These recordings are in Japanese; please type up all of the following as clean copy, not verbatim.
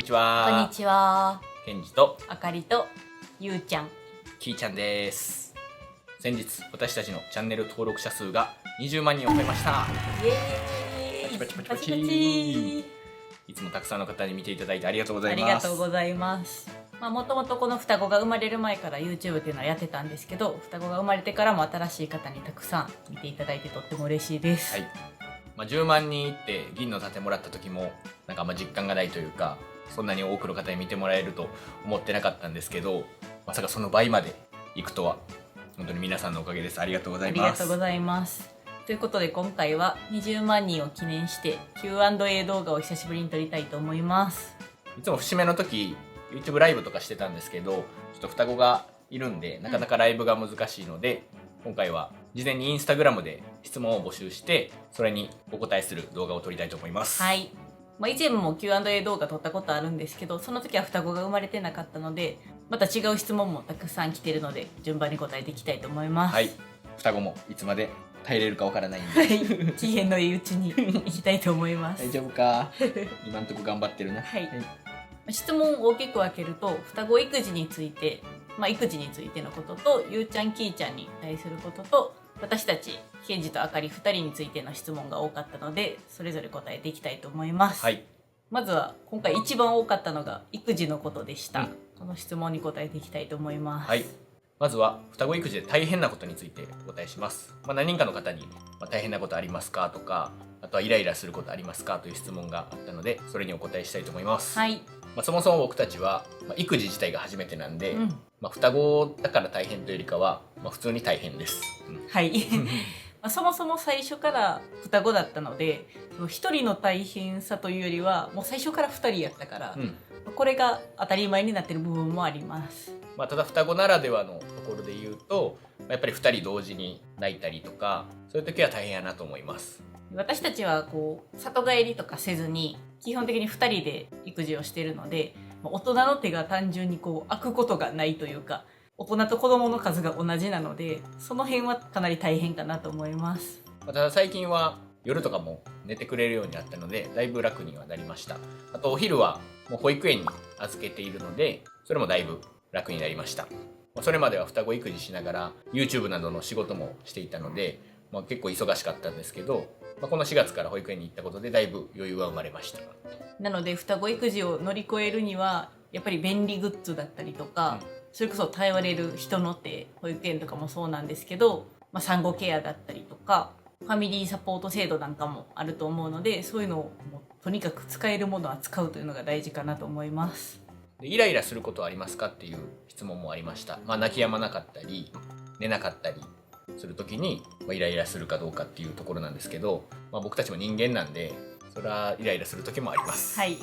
ちは。こんにちは。ケンジとあかりとゆうちゃん。キーちゃんです。先日私たちのチャンネル登録者数が20万人を超えました。イエーイ。パチパチパチパチ。いつもたくさんの方に見ていただいてありがとうございます。ありがとうございます。もともとこの双子が生まれる前から YouTube っていうのはやってたんですけど、双子が生まれてからも新しい方にたくさん見ていただいてとっても嬉しいです。はい。10万人いって銀の盾もらった時もなんか実感がないというか、そんなに多くの方に見てもらえると思ってなかったんですけど、まさかその倍までいくとは本当に皆さんのおかげです。ありがとうございます。ありがとうございます。ということで今回は20万人を記念して Q&A 動画を久しぶりに撮りたいと思います。いつも節目の時 YouTube ライブとかしてたんですけど、ちょっと双子がいるんでなかなかライブが難しいので、今回は事前にインスタグラムで質問を募集してそれにお答えする動画を撮りたいと思います。はい。以前も Q&A 動画撮ったことあるんですけど、その時は双子が生まれてなかったので、また違う質問もたくさん来てるので順番に答えていきたいと思います。はい。双子もいつまで耐えれるかわからないんで、はい、機嫌のいいうちに行きたいと思います。大丈夫か今んとこ頑張ってるな。はい。質問を大きく分けると、双子育児について、育児についてのことと、ゆうちゃんきーちゃんに対することと、私たちケンジとあかり2人についての質問が多かったので、それぞれ答えていきたいと思います。はい。まずは今回一番多かったのが育児のことでした。この質問に答えていきたいと思います。はい。まずは双子育児で大変なことについてお答えします。何人かの方に、大変なことありますかとか、あとはイライラすることありますかという質問があったので、それにお答えしたいと思います。はい。そもそも僕たちは、育児自体が初めてなんで、双子だから大変というよりかは、普通に大変です。はい。そもそも最初から双子だったので、一人の大変さというよりはもう最初から二人やったから、これが当たり前になってる部分もあります。ただ双子ならではのところで言うと、やっぱり2人同時に泣いたりとか、そういう時は大変やなと思います。私たちは里帰りとかせずに基本的に2人で育児をしているので、大人の手が単純に空くことがないというか、大人と子供の数が同じなので、その辺はかなり大変かなと思います。ただ最近は夜とかも寝てくれるようになったのでだいぶ楽にはなりました。あとお昼はもう保育園に預けているので、それもだいぶ楽になりました。それまでは双子育児しながら YouTube などの仕事もしていたので、結構忙しかったんですけど、この4月から保育園に行ったことでだいぶ余裕は生まれました。なので双子育児を乗り越えるにはやっぱり便利グッズだったりとか、それこそ頼れる人の手、保育園とかもそうなんですけど、産後ケアだったりとかファミリーサポート制度なんかもあると思うので、そういうのをとにかく使えるものは使うというのが大事かなと思います。でイライラすることはありますかっていう質問もありました。泣き止まなかったり寝なかったりする時に、イライラするかどうかっていうところなんですけど、僕たちも人間なんでそれはイライラする時もあります。はい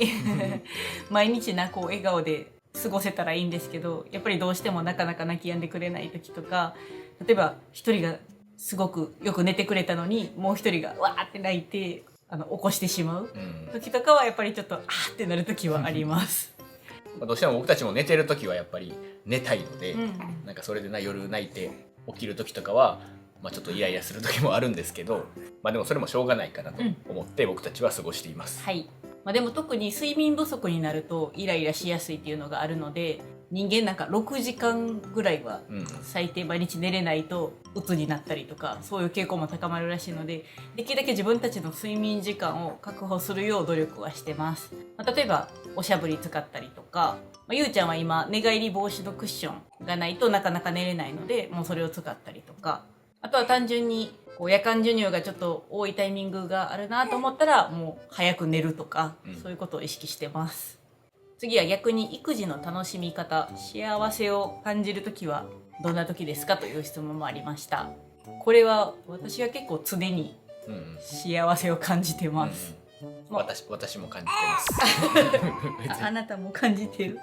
毎日笑顔で過ごせたらいいんですけど、やっぱりどうしてもなかなか泣き止んでくれない時とか、例えば一人がすごくよく寝てくれたのにもう一人がわーって泣いて起こしてしまう時とかはやっぱりちょっとあーってなる時はありますどうしても僕たちも寝てる時はやっぱり寝たいので、なんかそれで夜泣いて起きる時とかは、ちょっとイライラする時もあるんですけど、でもそれもしょうがないかなと思って僕たちは過ごしています。はい。でも特に睡眠不足になるとイライラしやすいっていうのがあるので、人間なんか6時間ぐらいは最低毎日寝れないと鬱になったりとか、そういう傾向も高まるらしいので、できるだけ自分たちの睡眠時間を確保するよう努力はしてます。例えばおしゃぶり使ったりとか、ゆうちゃんは今寝返り防止のクッションがないとなかなか寝れないので、もうそれを使ったりとか、あとは単純に夜間授乳がちょっと多いタイミングがあるなと思ったらもう早く寝るとか、そういうことを意識してます。次は逆に育児の楽しみ方、幸せを感じるときはどんな時ですかという質問もありました。これは私は結構常に幸せを感じてます。私も感じてますあなたも感じてる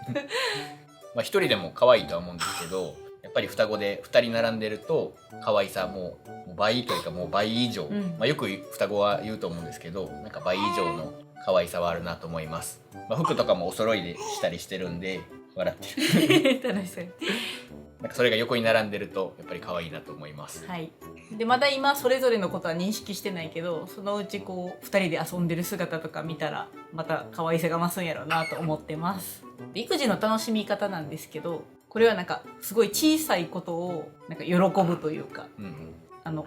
一人でも可愛いとは思うんですけど、やっぱり双子で2人並んでると可愛さも倍というかもう倍以上、よく双子は言うと思うんですけど、なんか倍以上の可愛さはあるなと思います。服とかもお揃いでしたりしてるんで笑ってる楽しそうなんかそれが横に並んでるとやっぱり可愛いなと思います。はい、でまだ今それぞれのことは認識してないけど、そのうちこう2人で遊んでる姿とか見たらまた可愛さが増すんやろうなと思ってます。で育児の楽しみ方なんですけど、これはなんかすごい小さいことをなんか喜ぶというか、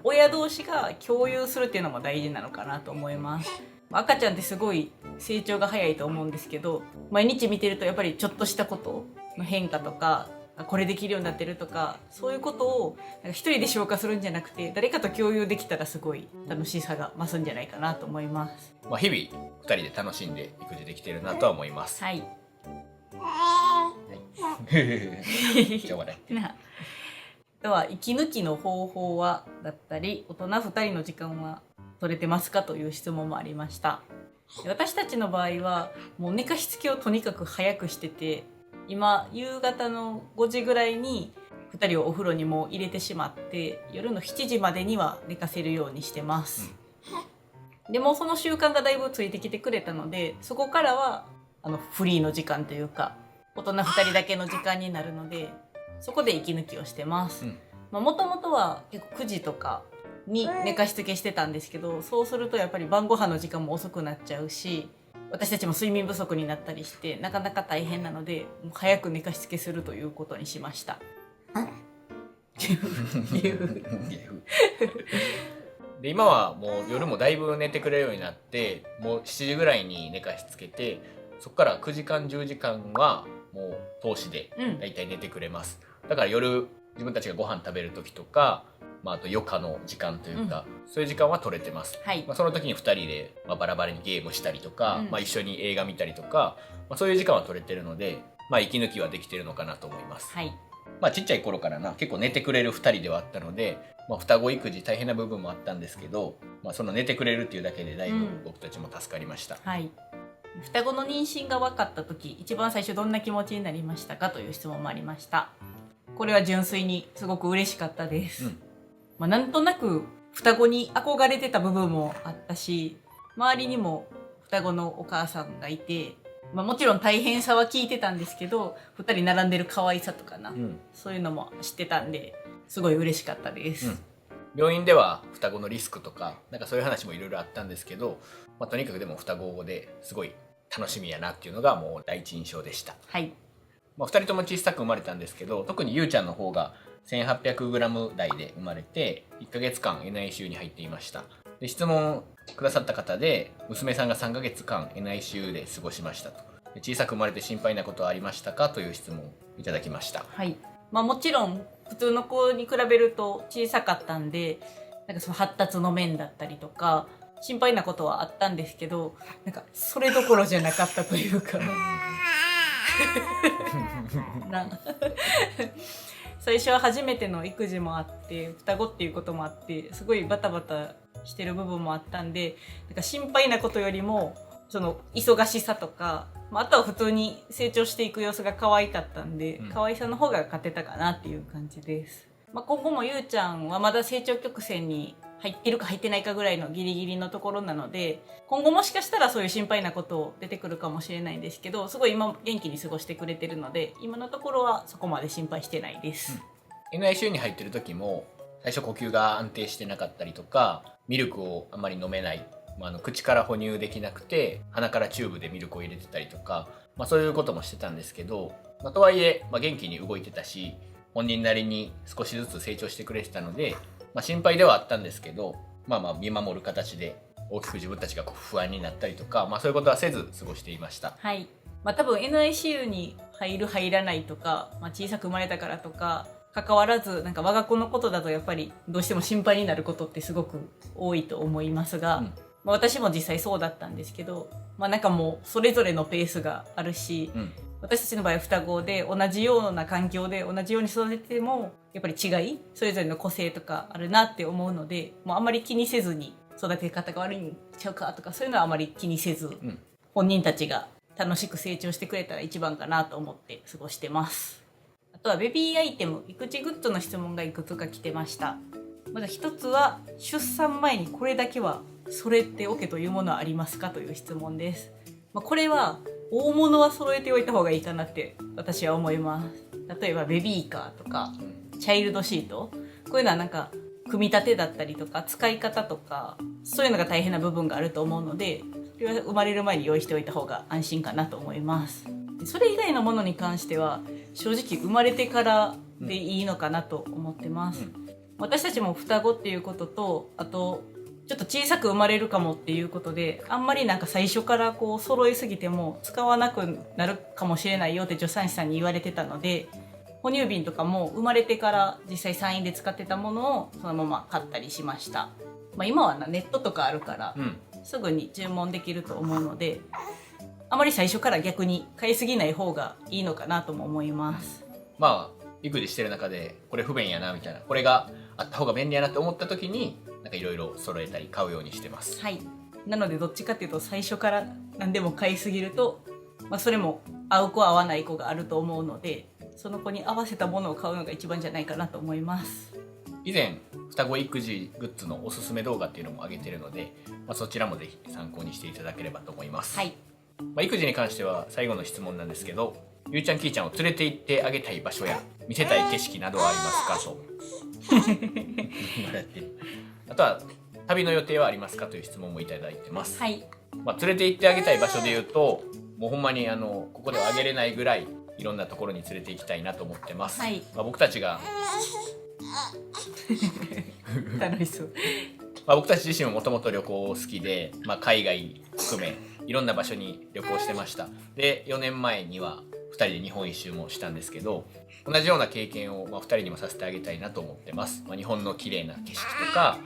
親同士が共有するっていうのも大事なのかなと思います。赤ちゃんってすごい成長が早いと思うんですけど、毎日見てるとやっぱりちょっとしたことの変化とか、これできるようになってるとか、そういうことをなんか一人で消化するんじゃなくて誰かと共有できたらすごい楽しさが増すんじゃないかなと思います。日々2人で楽しんで育児できてるなとは思います。はい。しょうがない。あとは息抜きの方法はだったり、大人2人の時間は取れてますかという質問もありました。私たちの場合はもう寝かしつけをとにかく早くしてて、今夕方の5時ぐらいに2人をお風呂にもう入れてしまって、夜の7時までには寝かせるようにしてます。でもその習慣がだいぶついてきてくれたので、そこからはフリーの時間というか大人2人だけの時間になるので、そこで息抜きをしてます。もともとは結構9時とかに寝かしつけしてたんですけど、そうするとやっぱり晩ご飯の時間も遅くなっちゃうし、私たちも睡眠不足になったりしてなかなか大変なので、もう早く寝かしつけするということにしました。で今はもう夜もだいぶ寝てくれるようになって、もう7時ぐらいに寝かしつけて、そこから9時間10時間はもう通しでだいたい寝てくれます。だから夜自分たちがご飯食べる時とか、あと余暇の時間というか、そういう時間は取れてます。はい。その時に2人でバラバラにゲームしたりとか、一緒に映画見たりとか、そういう時間は取れてるので、息抜きはできてるのかなと思います。はい。ちっちゃい頃からな結構寝てくれる2人ではあったので、双子育児大変な部分もあったんですけど、その寝てくれるっていうだけでだいぶ僕たちも助かりました。はい。双子の妊娠が分かった時、一番最初どんな気持ちになりましたかという質問もありました。これは純粋にすごく嬉しかったです。なんとなく双子に憧れてた部分もあったし、周りにも双子のお母さんがいて、もちろん大変さは聞いてたんですけど、2人並んでる可愛さとかな、そういうのも知ってたんで、すごい嬉しかったです。病院では双子のリスクとかなんかそういう話もいろいろあったんですけど、とにかくでも双子ですごい楽しみやなっていうのがもう第一印象でした。はい。2人とも小さく生まれたんですけど、特にゆうちゃんの方が 1800g 台で生まれて1ヶ月間 NICU に入っていました。で質問くださった方で、娘さんが3ヶ月間 NICU で過ごしましたと。で小さく生まれて心配なことはありましたかという質問をいただきました。はい。もちろん普通の子に比べると小さかったんで、なんかその発達の面だったりとか心配なことはあったんですけど、なんかそれどころじゃなかったというか最初は初めての育児もあって、双子っていうこともあって、すごいバタバタしてる部分もあったんで、なんか心配なことよりもその忙しさとか、あとは普通に成長していく様子が可愛かったんで、可愛さの方が勝てたかなっていう感じです。今後もゆうちゃんはまだ成長曲線に入ってるか入ってないかぐらいのギリギリのところなので、今後もしかしたらそういう心配なこと出てくるかもしれないんですけど、すごい今元気に過ごしてくれてるので、今のところはそこまで心配してないです。NICU に入ってる時も最初呼吸が安定してなかったりとか、ミルクをあまり飲めない、口から哺乳できなくて鼻からチューブでミルクを入れてたりとか、そういうこともしてたんですけど、とはいえ、元気に動いてたし、本人なりに少しずつ成長してくれてたので、心配ではあったんですけど、見守る形で大きく自分たちが不安になったりとか、そういうことはせず過ごしていました。はい。多分 NICU に入る入らないとか、小さく生まれたからとか関わらず、なんか我が子のことだとやっぱりどうしても心配になることってすごく多いと思いますが、私も実際そうだったんですけど、なんかもうそれぞれのペースがあるし、私たちの場合は双子で同じような環境で同じように育ててもやっぱり違い、それぞれの個性とかあるなって思うので、もうあんまり気にせずに、育て方が悪いんちゃうかとかそういうのはあまり気にせず、本人たちが楽しく成長してくれたら一番かなと思って過ごしてます。あとはベビーアイテム、育児グッズの質問がいくつか来てました。まず一つは、出産前にこれだけは揃えておけというものはありますかという質問です。これは大物は揃えておいた方がいいかなって私は思います。例えばベビーカーとか、チャイルドシート、こういうのはなんか組み立てだったりとか使い方とかそういうのが大変な部分があると思うので、それは生まれる前に用意しておいた方が安心かなと思います。それ以外のものに関しては正直生まれてからでいいのかなと思ってます。私たちも双子っていうことと、あとちょっと小さく生まれるかもっていうことで、あんまりなんか最初からこう揃いすぎても使わなくなるかもしれないよって助産師さんに言われてたので、哺乳瓶とかも生まれてから実際産院で使ってたものをそのまま買ったりしました。今はネットとかあるから、すぐに注文できると思うので、あまり最初から逆に買いすぎない方がいいのかなとも思います。育児してる中でこれ不便やなみたいな、これがあった方が便利やなって思った時になんかいろいろ揃えたり買うようにしてます。はい。なのでどっちかっていうと最初から何でも買いすぎると、それも合う子合わない子があると思うので、その子に合わせたものを買うのが一番じゃないかなと思います。以前双子育児グッズのおすすめ動画っていうのも上げてるので、そちらもぜひ参考にしていただければと思います。はい。育児に関しては最後の質問なんですけど、ゆうちゃんきーちゃんを連れて行ってあげたい場所や見せたい景色などはありますかとあとは旅の予定はありますかという質問もいただいてます。はい。連れて行ってあげたい場所で言うと、もうほんまにここではあげれないぐらいいろんなところに連れて行きたいなと思ってます。はい。僕たちが楽しそう。僕たち自身ももともと旅行好きで、海外含めいろんな場所に旅行してました。で4年前には2人で日本一周もしたんですけど、同じような経験を2人にもさせてあげたいなと思ってます。日本の綺麗な景色とか、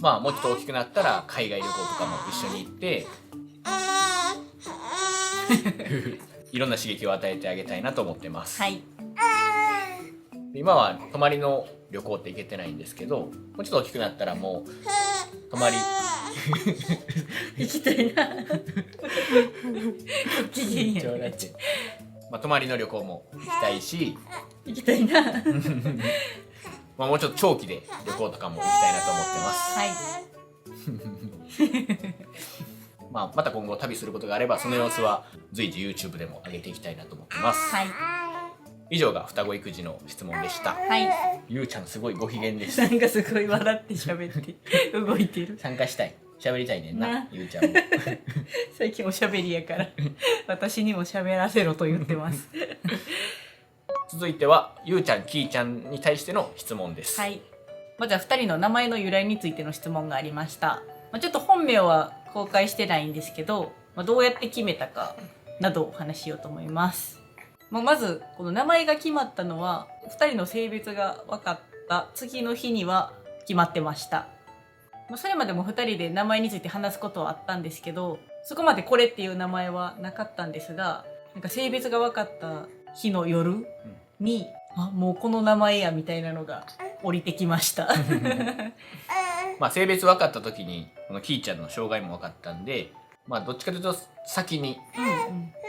もうちょっと大きくなったら海外旅行とかも一緒に行っていろんな刺激を与えてあげたいなと思ってます。はい。今は泊まりの旅行って行けてないんですけど、もうちょっと大きくなったらもう泊まり行きたいな。ご機嫌やね。泊まりの旅行も行きたいし、行きたいな。もうちょっと長期で旅行とかも行きたいなと思ってます。はい。また今後旅することがあればその様子は随時 YouTube でも上げていきたいなと思ってます。はい。以上が双子育児の質問でした。はい。ゆうちゃんすごいご機嫌です。なんかすごい笑って喋って動いてる。参加したい。喋りたいねんな、ゆうちゃんも。最近おしゃべりやから私にも喋らせろと言ってます。続いてはゆうちゃんきーちゃんに対しての質問です。はい。じゃあ2人の名前の由来についての質問がありました。ちょっと本名は公開してないんですけど、どうやって決めたかなどをお話ししようと思います。まずこの名前が決まったのは2人の性別が分かった次の日には決まってました。それまでも2人で名前について話すことはあったんですけど、そこまでこれっていう名前はなかったんですが、なんか性別が分かった日の夜に、もうこの名前やみたいなのが降りてきました性別分かった時にこのきーちゃんの障害も分かったんで、どっちかというと先に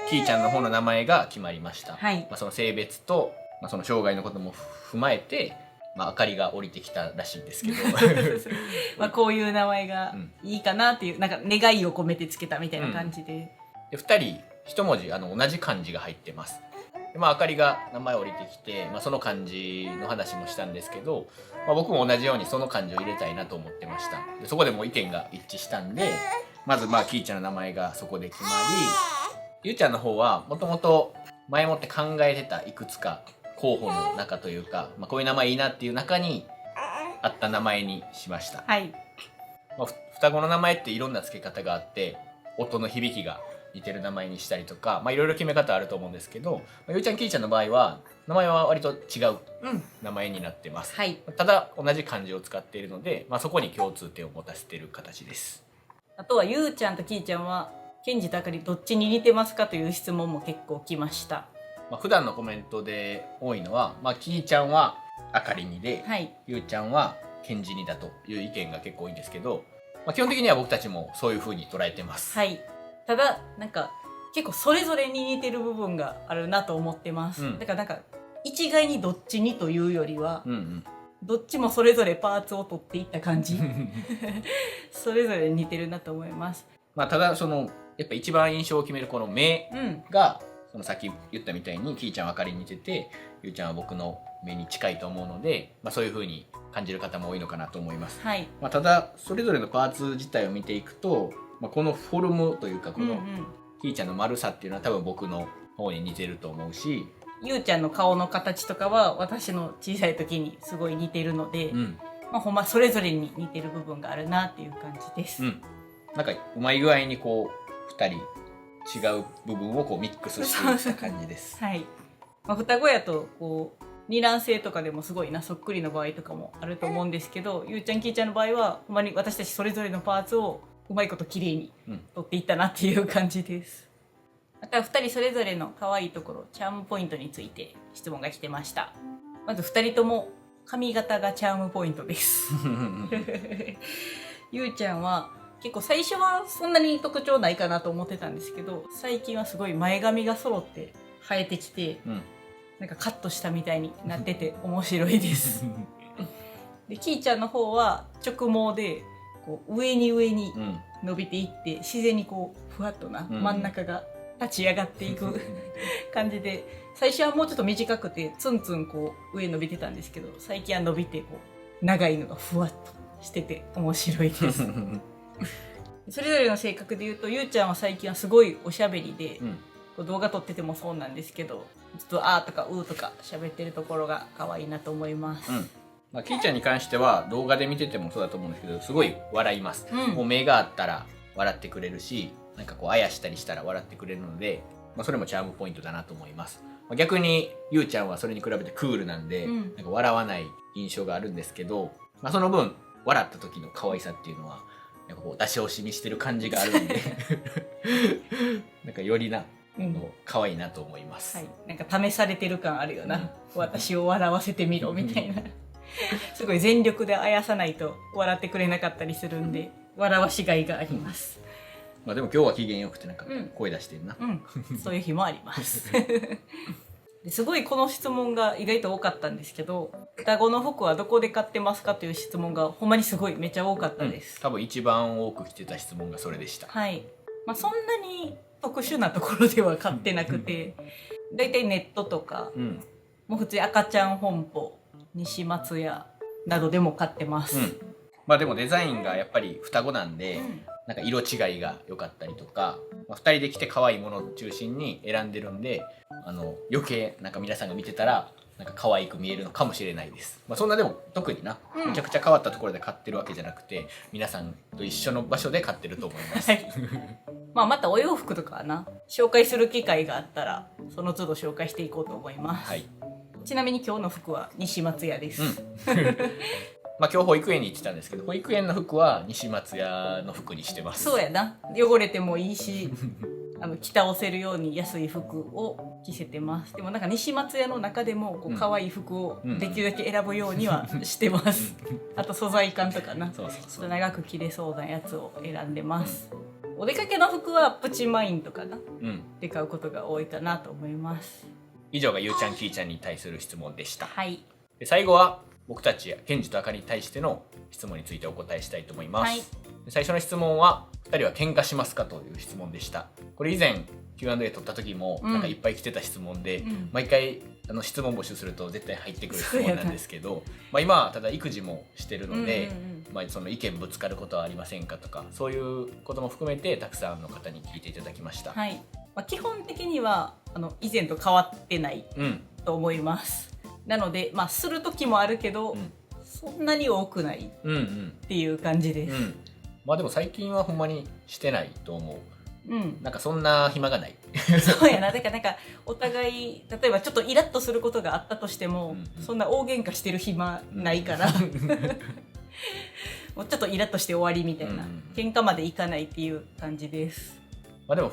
きーちゃんの方の名前が決まりました。はい。その性別と、その障害のことも踏まえて、あかりが降りてきたらしいんですけどこういう名前がいいかなっていう、なんか願いを込めてつけたみたいな感じで、で2人一文字同じ漢字が入ってます。であかりが名前降りてきて、その漢字の話もしたんですけど、僕も同じようにその漢字を入れたいなと思ってました。でそこでもう意見が一致したんで、まずきーちゃんの名前がそこで決まり、ゆうちゃんの方はもともと前もって考えてたいくつか候補の中というか、こういう名前いいなっていう中にあった名前にしました。はい。双子の名前っていろんな付け方があって、音の響きが似てる名前にしたりとか、いろいろ決め方あると思うんですけど、ゆうちゃんきーちゃんの場合は名前は割と違う名前になってます。はい。ただ同じ漢字を使っているので、そこに共通点を持たせている形です。あとはゆうちゃんときーちゃんはケンジとあかりどっちに似てますかという質問も結構来ました。普段のコメントで多いのは、きーちゃんはあかりにで、はい、ゆうちゃんはケンジにだという意見が結構多いんですけど、基本的には僕たちもそういう風に捉えてます。はい。ただなんか結構それぞれに似てる部分があるなと思ってます。だからなんか一概にどっちにというよりは、どっちもそれぞれパーツを取っていった感じそれぞれ似てるなと思います。ただやっぱ一番印象を決めるこの目が、そのさっき言ったみたいにきーちゃんはあかりに似てて、ゆうちゃんは僕の目に近いと思うので、そういう風に感じる方も多いのかなと思います。はい。ただそれぞれのパーツ自体を見ていくと、このフォルムというかこのひーちゃんの丸さっていうのは多分僕の方に似てると思うし、ゆうちゃんの顔の形とかは私の小さい時にすごい似てるので、ほんまそれぞれに似てる部分があるなっていう感じです。なんかうまい具合にこう2人違う部分をこうミックスしていった感じです。はい。双子やとこう二卵性とかでもすごいなそっくりの場合とかもあると思うんですけど、ゆうちゃんきーちゃんの場合はほんまに私たちそれぞれのパーツをうまいこと綺麗に取っていったなっていう感じです。また2人それぞれの可愛いところ、チャームポイントについて質問が来てました。まず2人とも髪型がチャームポイントです。ゆうちゃんは結構最初はそんなに特徴ないかなと思ってたんですけど、最近はすごい前髪が揃って生えてきて、なんかカットしたみたいになってて面白いです。できーちゃんの方は直毛でこう上に伸びていって、自然にこうふわっとな真ん中が立ち上がっていく感じで、最初はもうちょっと短くてツンツンこう上伸びてたんですけど、最近は伸びてこう長いのがふわっとしてて面白いです。それぞれの性格で言うと、ゆうちゃんは最近はすごいおしゃべりで、こう動画撮っててもそうなんですけど、ちょっとあーとかうーとか喋ってるところが可愛いなと思います。きーちゃんに関しては動画で見ててもそうだと思うんですけど、すごい笑います。もう目があったら笑ってくれるし、なんかこうあやしたりしたら笑ってくれるので、それもチャームポイントだなと思います。逆にゆうちゃんはそれに比べてクールなんで、なんか笑わない印象があるんですけど、その分笑った時の可愛さっていうのはなんかこう出し惜しみしてる感じがあるんでなんかよりな可愛いなと思います。はい、なんか試されてる感あるよな。私を笑わせてみろみたいな。すごい全力であやさないと笑ってくれなかったりするんで、笑わしがいがあります。でも今日は機嫌よくてなんか声出してるな。そういう日もあります。すごいこの質問が意外と多かったんですけど、双子の服はどこで買ってますかという質問がほんまにすごいめっちゃ多かったです。多分一番多く来てた質問がそれでした。はい。そんなに特殊なところでは買ってなくて、だいたいネットとか、もう普通に赤ちゃん本舗、西松屋などでも買ってます。でもデザインがやっぱり双子なんで、なんか色違いが良かったりとか、2人で着て可愛いものを中心に選んでるんで、余計なんか皆さんが見てたらなんか可愛く見えるのかもしれないです。そんなでも特にな、めちゃくちゃ変わったところで買ってるわけじゃなくて、皆さんと一緒の場所で買ってると思います。またお洋服とかはな、紹介する機会があったらその都度紹介していこうと思います。ちなみに今日の服は西松屋です。今日保育園に行ってたんですけど、保育園の服は西松屋の服にしてます。そうやな、汚れてもいいし着倒せるように安い服を着せてます。でもなんか西松屋の中でもこう可愛い服をできるだけ選ぶようにはしてます。あと素材感とかな、ちょっと長く着れそうなやつを選んでます。お出かけの服はプチマインとかな、で買うことが多いかなと思います。以上がゆうちゃんきーちゃんに対する質問でした。で最後は僕たちケンジとあかりに対しての質問についてお答えしたいと思います。最初の質問は2人は喧嘩しますかという質問でした。これ以前 Q&A 取った時もなんかいっぱい来てた質問で、毎回質問募集すると絶対入ってくる質問なんですけど、今はただ育児もしてるので、その意見ぶつかることはありませんかとか、そういうことも含めてたくさんの方に聞いていただきました。基本的には以前と変わってないと思います。なのでする時もあるけど、そんなに多くないっていう感じです。でも最近はほんまにしてないと思う。なんかそんな暇がない。そうやな。だからなんかお互い例えばちょっとイラッとすることがあったとしても、そんな大喧嘩してる暇ないからもうちょっとイラッとして終わりみたいな、喧嘩までいかないっていう感じです。でも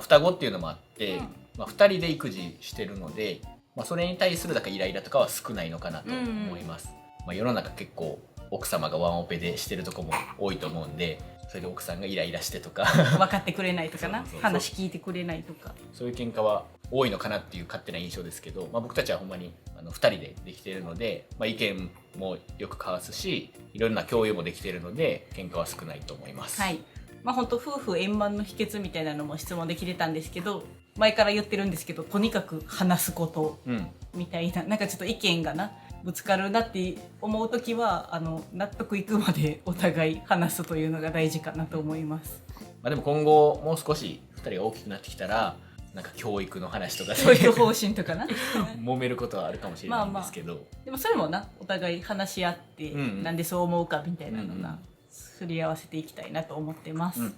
双子っていうのもあって、2人で育児してるので、それに対するだからイライラとかは少ないのかなと思います。世の中結構奥様がワンオペでしてるとこも多いと思うんで、それで奥さんがイライラしてとか分かってくれないとかな、話聞いてくれないとか、そういう喧嘩は多いのかなっていう勝手な印象ですけど、僕たちはほんまに2人でできているので、意見もよく交わすし、いろんな共有もできているので喧嘩は少ないと思います。本当夫婦円満の秘訣みたいなのも質問できてたんですけど、前から言ってるんですけど、とにかく話すことうんみたいな、なんかちょっと意見がなぶつかるなって思う時は納得いくまでお互い話すというのが大事かなと思います。まあ、でも今後もう少し2人が大きくなってきたらなんか教育の話とかそういう方針とかな揉めることはあるかもしれないんですけど、でもそれもなお互い話し合って、うんうん、なんでそう思うかみたいなのな、うんうん、すり合わせていきたいなと思ってます、うん、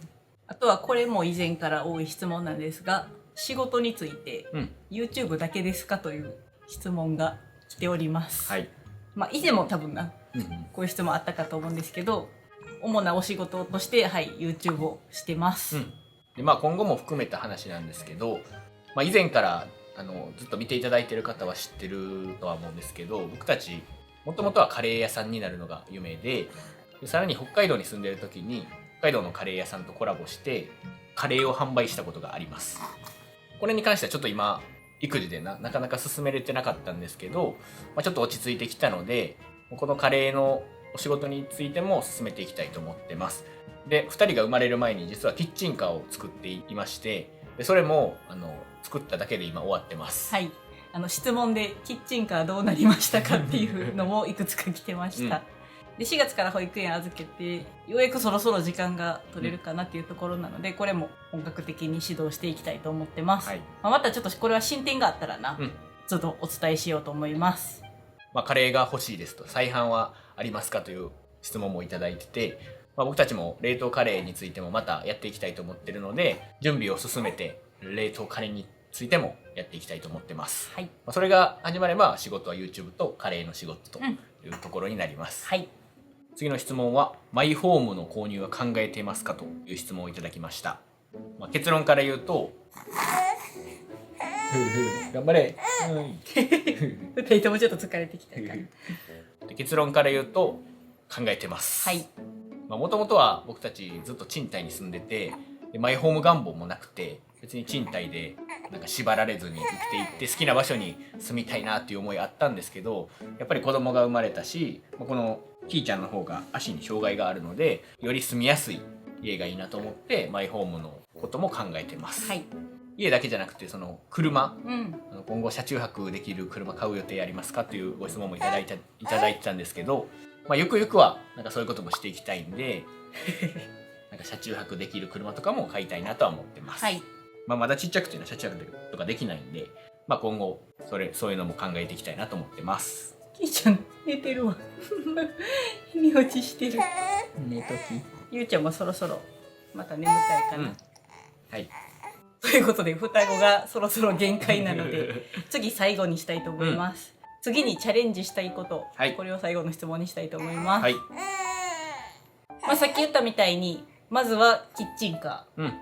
あとはこれも以前から多い質問なんですが、仕事について、うん、YouTube だけですかという質問が来ております、はい、まあ以前も多分な、うんうん、こういう質問あったかと思うんですけど、主なお仕事として、はい、YouTube をしてます、うん、でまあ今後も含めた話なんですけど、まあ、以前からずっと見ていただいてる方は知ってるとは思うんですけど、僕たちもともとはカレー屋さんになるのが夢で、さらに北海道に住んでる時に北海道のカレー屋さんとコラボしてカレーを販売したことがあります。これに関してはちょっと今育児でなかなか進めれてなかったんですけど、まあ、ちょっと落ち着いてきたのでこのカレーのお仕事についても進めていきたいと思ってます。で2人が生まれる前に実はキッチンカーを作っていまして、でそれも作っただけで今終わってます。はい、質問でキッチンカーどうなりましたかっていうのもいくつか来てました、うん、で4月から保育園預けてようやくそろそろ時間が取れるかなっていうところなので、これも本格的に指導していきたいと思ってます、はい、またちょっとこれは進展があったらな、ちょっとお伝えしようと思います。カレーが欲しいですと、再販はありますかという質問もいただいてて、僕たちも冷凍カレーについてもまたやっていきたいと思ってるので、準備を進めて冷凍カレーについてもやっていきたいと思ってます、はい、それが始まれば仕事は YouTube とカレーの仕事というところになります、はい、次の質問はマイホームの購入は考えていますかという質問をいただきました、結論から言うと頑張れ2人ともちょっと疲れてきたから結論から言うと考えてます。はい。もともとは僕たちずっと賃貸に住んでて、マイホーム願望もなくて、別に賃貸でなんか縛られずに生きていって好きな場所に住みたいなっていう思いあったんですけど、やっぱり子供が生まれたし、このキーちゃんの方が足に障害があるので、より住みやすい家がいいなと思ってマイホームのことも考えてます。はい。家だけじゃなくてその車、今後車中泊できる車買う予定ありますかというご質問もいただいてたんですけど、ゆくゆくはなんかそういうこともしていきたいんでなんか車中泊できる車とかも買いたいなとは思ってます、はい。まだちっちゃくて車中泊とかできないんで、今後そういうのも考えていきたいなと思ってます。きーちゃん寝てるわ寝落ちしてる。寝とき。ゆうちゃんもそろそろまた眠たいかな、はい。ということで双子がそろそろ限界なので次最後にしたいと思います、次にチャレンジしたいこと、これを最後の質問にしたいと思います、はい。さっき言ったみたいにまずはキッチンカー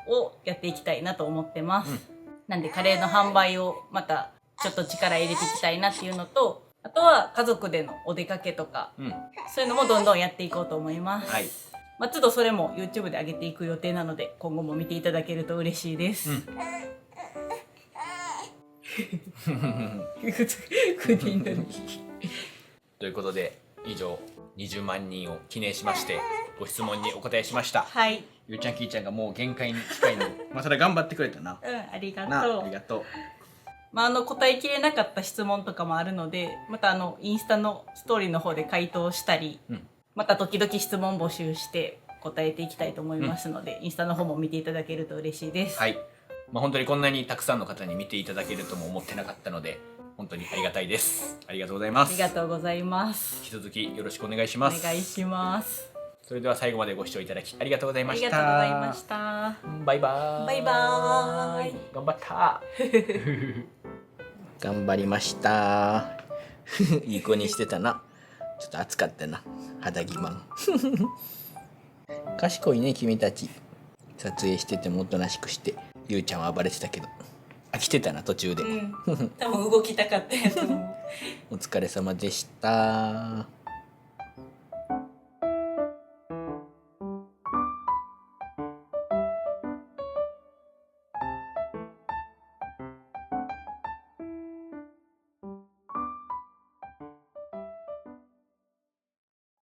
をやっていきたいなと思ってます、なんでカレーの販売をまたちょっと力入れていきたいなっていうのと、あとは家族でのお出かけとか、そういうのもどんどんやっていこうと思います、はい。ちょっとそれも YouTube で上げていく予定なので今後も見ていただけると嬉しいです、ということで以上20万人を記念しましてご質問にお答えしました。はい。ゆうちゃんきーちゃんがもう限界に近いのそれ頑張ってくれたな。ありがとう。ありがとう。答えきれなかった質問とかもあるので、またインスタのストーリーの方で回答したり、また時々質問募集して答えていきたいと思いますので、インスタの方も見ていただけると嬉しいです。はい。本当にこんなにたくさんの方に見ていただけるとも思ってなかったので、本当にありがたいです。ありがとうございます。ありがとうございます。引き続きよろしくお願いします。お願いします。それでは最後までご視聴いただきありがとうございました。ありがとうございました。バイバーイ。バイバーイ。頑張った。頑張りました。いい子にしてたな。ちょっと暑かったな。肌着マン。賢いね君たち。撮影しててもおとなしくして、ゆうちゃんは暴れてたけど飽きてたな途中で。多分動きたかったやと思う。お疲れ様でした。